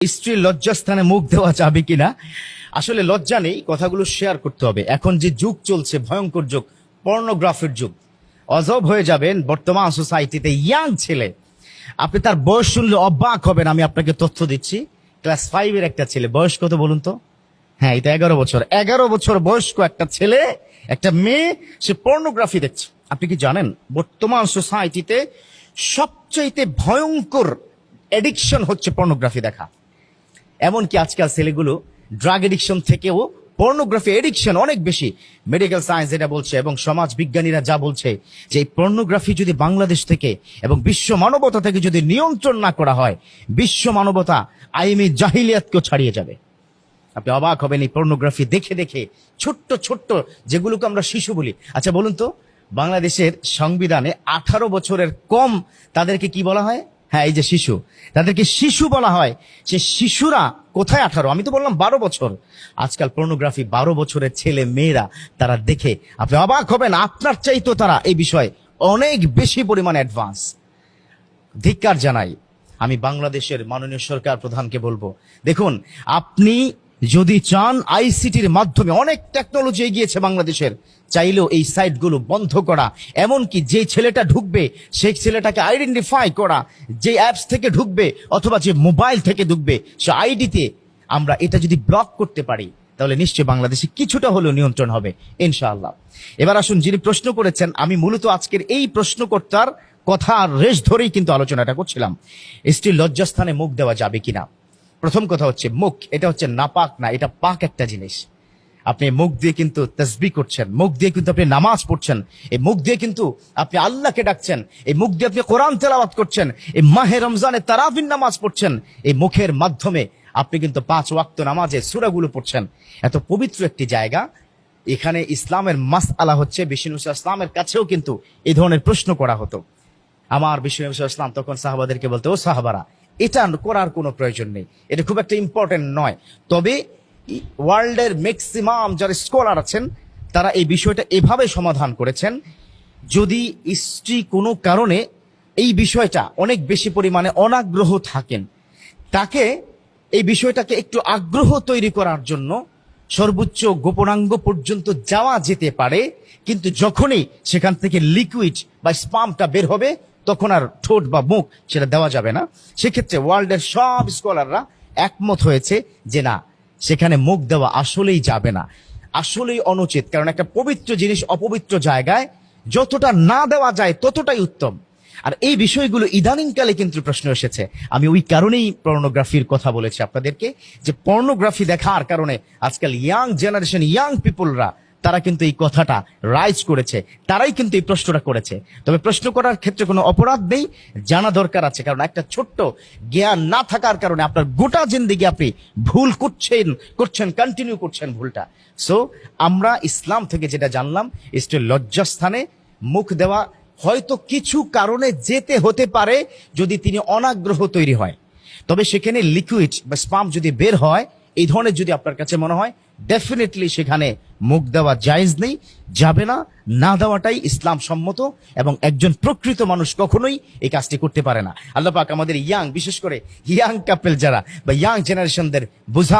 স্ত্রীর লজ্জাস্থানে মুখ দেওয়া যাবে কিনা? আসলে লজ্জা নেই, কথাগুলো শেয়ার করতে হবে। এখন যে যুগ চলছে, ভয়ঙ্কর যুগ, পর্নোগ্রাফির যুগ। অজব হয়ে যাবেন বর্তমান সোসাইটিতে ইয়াং ছেলে, আপনি তার বয়স শুনলে অবাক হবেন। আমি আপনাকে তথ্য দিচ্ছি, ক্লাস 5-এর একটা ছেলে, বয়স কত বলুন তো? হ্যাঁ, এটা 11 বছর। 11 বছর বয়স্ক একটা ছেলে, একটা মেয়ে, সে পর্নোগ্রাফি দেখছে। আপনি কি জানেন বর্তমান সোসাইটিতে সবচাইতে ভয়ঙ্কর এডিকশন হচ্ছে পর্নোগ্রাফি দেখা। এমনকি আজকাল ছেলেগুলো ড্রাগ এডিকশন থেকেও পর্নোগ্রাফি এডিকশন অনেক বেশি। মেডিকেল সায়েন্স যেটা বলছে এবং সমাজ বিজ্ঞানীরা যা বলছে, যে এই পর্নোগ্রাফি যদি বাংলাদেশ থেকে এবং বিশ্ব মানবতা থেকে যদি নিয়ন্ত্রণ না করা হয়, বিশ্ব মানবতা আইমি জাহিলিয়াতকেও ছাড়িয়ে যাবে। আপনি অবাক হবেন এই পর্নোগ্রাফি দেখে দেখে। ছোট্ট ছোট্ট যেগুলোকে আমরা শিশু বলি। আচ্ছা বলুন তো, বাংলাদেশের সংবিধানে 18 বছরের কম তাদেরকে কি বলা হয়? হ্যাঁ, এই যে শিশু, তাদেরকে শিশু বলা হয়। সে শিশুরা কোথায় 18? আমি তো বললাম 12 বছর। আজকাল পর্নোগ্রাফি 12 বছরের ছেলে মেয়েরা তারা দেখে, আপনি অবাক হবেন। আপনার চাইতো তারা এই বিষয়ে অনেক বেশি পরিমাণে অ্যাডভান্স। ধিক্কার জানাই। আমি বাংলাদেশের মাননীয় সরকার প্রধানকে বলবো, দেখুন, আপনি যদি চান আইসিটির মাধ্যমে, অনেক টেকনোলজি এগিয়েছে বাংলাদেশের, চাইলেও এই সাইটগুলো বন্ধ করা, এমনকি যে ছেলেটা ঢুকবে সেই ছেলেটাকে আইডেন্টিফাই করা, যে অ্যাপস থেকে ঢুকবে অথবা যে মোবাইল থেকে ঢুকবে সে আইডিতে আমরা এটা যদি ব্লক করতে পারি, তাহলে নিশ্চয়ই বাংলাদেশে কিছুটা হলেও নিয়ন্ত্রণ হবে ইনশাআল্লাহ। এবার আসুন, যিনি প্রশ্ন করেছেন, আমি মূলত আজকের এই প্রশ্নকর্তার কথা রেশ ধরেই কিন্তু আলোচনাটা করছিলাম। স্ত্রীর লজ্জাস্থানে মুখ দেওয়া যাবে কিনা। প্রথম কথা হচ্ছে, মুখ এটা হচ্ছে নাপাক না, এটা পাক একটা জিনিস। আপনি মুখ দিয়ে কিন্তু তাসবিহ করছেন, মুখ দিয়ে কিন্তু আপনি নামাজ পড়ছেন, এই মুখ দিয়ে কিন্তু আপনি আল্লাহকে ডাকছেন, এই মুখ দিয়ে আপনি কোরআন তেলাওয়াত করছেন, এই মাহে রমজানে তারাবির নামাজ পড়ছেন, এই মুখের মাধ্যমে আপনি কিন্তু 5 ওয়াক্ত নামাজে সূরাগুলো পড়ছেন। এত পবিত্র একটি জায়গা, এখানে ইসলামের মাসআলা হচ্ছে, বিষ্ণু ইসলামের কাছেও কিন্তু এই ধরনের প্রশ্ন করা হতো। আমার বিষ্ণু ইসলাম তখন সাহাবাদেরকে বলতে, ও সাহাবারা, এটা করার কোনো প্রয়োজন নেই, এটা খুব একটা ইম্পর্টেন্ট নয়। তবে ওয়ার্ল্ডের ম্যাক্সিমাম যারা স্কলার আছেন তারা এই বিষয়টা এভাবে সমাধান করেছেন, যদি স্ত্রী কোনো কারণে এই বিষয়টা অনেক বেশি পরিমাণে অনাগ্রহ থাকেন, তাকে এই বিষয়টাকে একটু আগ্রহ তৈরি করার জন্য সর্বোচ্চ গোপনাঙ্গ পর্যন্ত যাওয়া যেতে পারে। কিন্তু যখনই সেখান থেকে লিকুইড বা স্পামটা বের হবে, তখন আর ঠোঁট বা মুখ সেটা দেওয়া যাবে না। সেক্ষেত্রে ওয়ার্ল্ডের সব স্কলাররা একমত হয়েছে যে না, সেখানে মুখ দেওয়া আসলেই যাবে না, আসলেই অনুচিত। কারণ একটা পবিত্র জিনিস অপবিত্র জায়গায় যতটা না দেওয়া যায় ততটাই উত্তম। আর এই বিষয়গুলো ইদানিংকালে কিন্তু প্রশ্ন এসেছে। আমি ওই কারণেই পর্নোগ্রাফির কথা বলেছি আপনাদেরকে, যে পর্নোগ্রাফি দেখার কারণে আজকাল ইয়াং জেনারেশন, ইয়াং পিপলরা তারা কিন্তু এই কথাটা রাইজ করেছে, তারাই কিন্তু এই প্রশ্নটা করেছে। তবে প্রশ্ন করার ক্ষেত্রে কোনো অপরাধ নেই, জানা দরকার আছে। কারণ একটা ছোট্ট জ্ঞান না থাকার কারণে আপনার গোটা জিন্দেগি আপনি ভুল করছেন, কন্টিনিউ করছেন ভুলটা। সো আমরা ইসলাম থেকে যেটা জানলাম, স্ত্রীর লজ্জাস্থানে মুখ দেওয়া হয়তো কিছু কারণে যেতে হতে পারে, যদি তিনি অনাগ্রহ তৈরি হয়। তবে সেখানে লিকুইড বা স্পাম যদি বের হয়, এই ধরনের যদি আপনার কাছে মনে হয়, ডেফিনেটলি সেখানে মুখ দেওয়া জায়েজ নেই, যাবে না। না দেওয়াটাই ইসলাম সম্মত, এবং একজন প্রকৃত মানুষ কখনোই এই কাজটি করতে পারে না। আল্লাহ পাক আমাদের ইয়াং, বিশেষ করে ইয়াং কাপল যারা বা ইয়াং জেনারেশনদের বোঝা